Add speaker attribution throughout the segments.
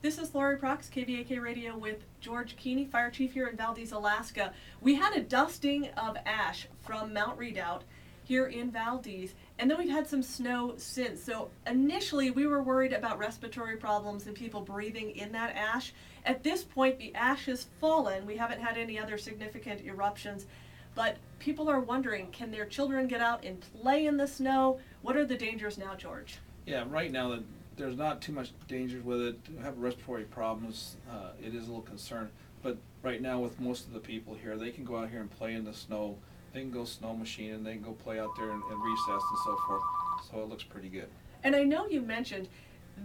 Speaker 1: This is Lori Prox, KVAK Radio with George Keeney, Fire Chief here in Valdez, Alaska. We had a dusting of ash from Mount Redoubt here in Valdez, and then we've had some snow since. So initially we were worried about respiratory problems and people breathing in that ash. At this point, the ash has fallen. We haven't had any other significant eruptions, but people are wondering, can their children get out and play in the snow? What are the dangers now, George?
Speaker 2: Yeah, right now there's not too much danger with it. Have respiratory problems, it is a little concern. But right now with most of the people here, they can go out here and play in the snow. They can go snow machine and they can go play out there and recess and so forth. So it looks pretty good.
Speaker 1: And I know you mentioned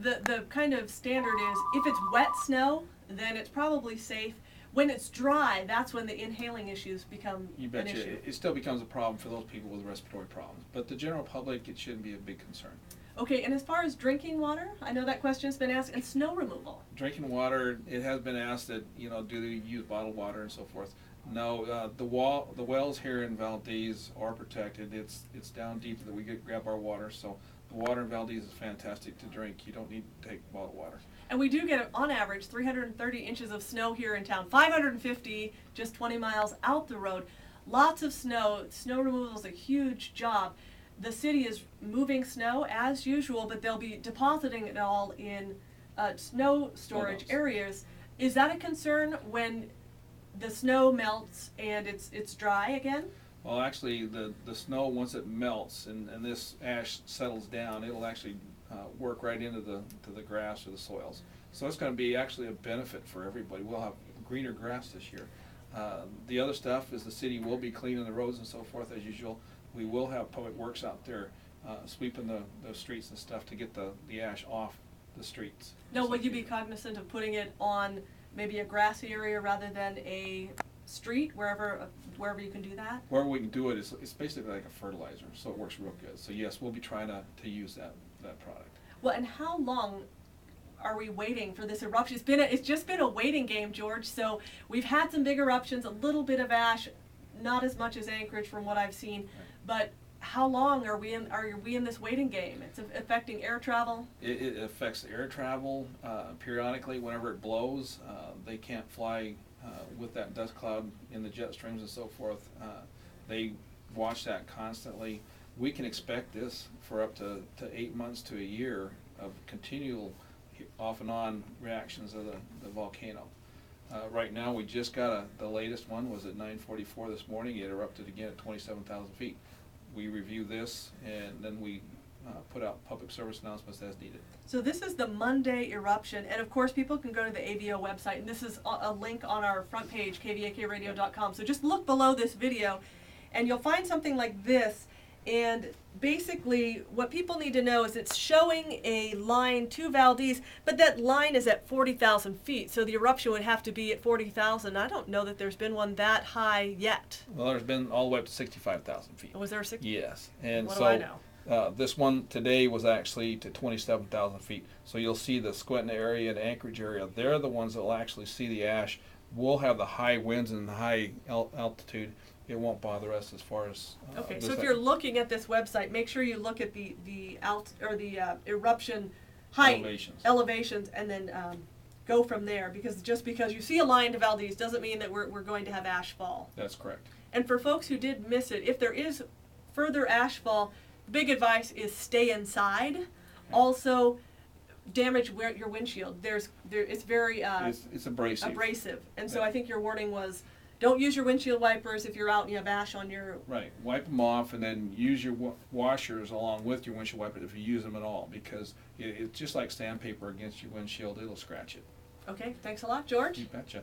Speaker 1: the kind of standard is if it's wet snow, then it's probably safe. When it's dry, that's when the inhaling issues become
Speaker 2: You betcha.
Speaker 1: an issue.
Speaker 2: It still becomes a problem for those people with respiratory problems. But the general public, it shouldn't be a big concern.
Speaker 1: Okay, and as far as drinking water, I know that question's been asked, and snow removal.
Speaker 2: Drinking water, it has been asked that, do they use bottled water and so forth. No, the wells here in Valdez are protected. It's down deep that we grab our water, so the water in Valdez is fantastic to drink. You don't need to take bottled water.
Speaker 1: And we do get, on average, 330 inches of snow here in town, 550 just 20 miles out the road. Lots of snow. Snow removal is a huge job. The city is moving snow as usual, but they'll be depositing it all in snow storage areas. Is that a concern when the snow melts and it's dry again?
Speaker 2: Well, actually, the snow, once it melts and this ash settles down, it'll actually work right into the grass or the soils. So it's going to be actually a benefit for everybody. We'll have greener grass this year. The other stuff is the city will be cleaning the roads and so forth as usual. We will have public works out there sweeping the streets and stuff to get the ash off the streets.
Speaker 1: Now, will you be cognizant of putting it on maybe a grassy area rather than a street, wherever you can do that?
Speaker 2: Wherever we can do it, it's basically like a fertilizer, so it works real good. So yes, we'll be trying to use that product.
Speaker 1: Well, and how long are we waiting for this eruption? It's just been a waiting game, George. So we've had some big eruptions, a little bit of ash, not as much as Anchorage from what I've seen. Right. But how long are we in this waiting game? It's affecting air travel?
Speaker 2: It affects air travel periodically. Whenever it blows, they can't fly with that dust cloud in the jet streams and so forth. They watch that constantly. We can expect this for up to 8 months to a year of continual off and on reactions of the volcano. Right now we just got the latest one was at 9:44 this morning. It erupted again at 27,000 feet. We review this and then we put out public service announcements as needed.
Speaker 1: So this is the Monday eruption, and of course people can go to the AVO website, and this is a link on our front page, kvakradio.com. So just look below this video and you'll find something like this. And basically what people need to know is it's showing a line to Valdez, but that line is at 40,000 feet. So the eruption would have to be at 40,000. I don't know that there's been one that high yet.
Speaker 2: Well, there's been all the way up to 65,000 feet.
Speaker 1: Was there a 60?
Speaker 2: Yes. And
Speaker 1: what
Speaker 2: so
Speaker 1: do I know?
Speaker 2: This one today was actually to 27,000 feet. So you'll see the Squintin area and Anchorage area. They're the ones that will actually see the ash. We'll have the high winds and the high altitude. It won't bother us as far as.
Speaker 1: Okay, so if you're looking at this website, make sure you look at the eruption height elevations, and then go from there. Because just because you see a line to Valdez doesn't mean that we're going to have ash fall.
Speaker 2: That's correct.
Speaker 1: And for folks who did miss it, if there is further ash fall, big advice is stay inside. Okay. Also, damage your windshield. It's very
Speaker 2: it's abrasive.
Speaker 1: And so I think your warning was, don't use your windshield wipers if you're out and you have ash on your...
Speaker 2: Right. Wipe them off and then use your washers along with your windshield wipers if you use them at all, because it's just like sandpaper against your windshield. It'll scratch it.
Speaker 1: Okay. Thanks a lot, George.
Speaker 2: You betcha.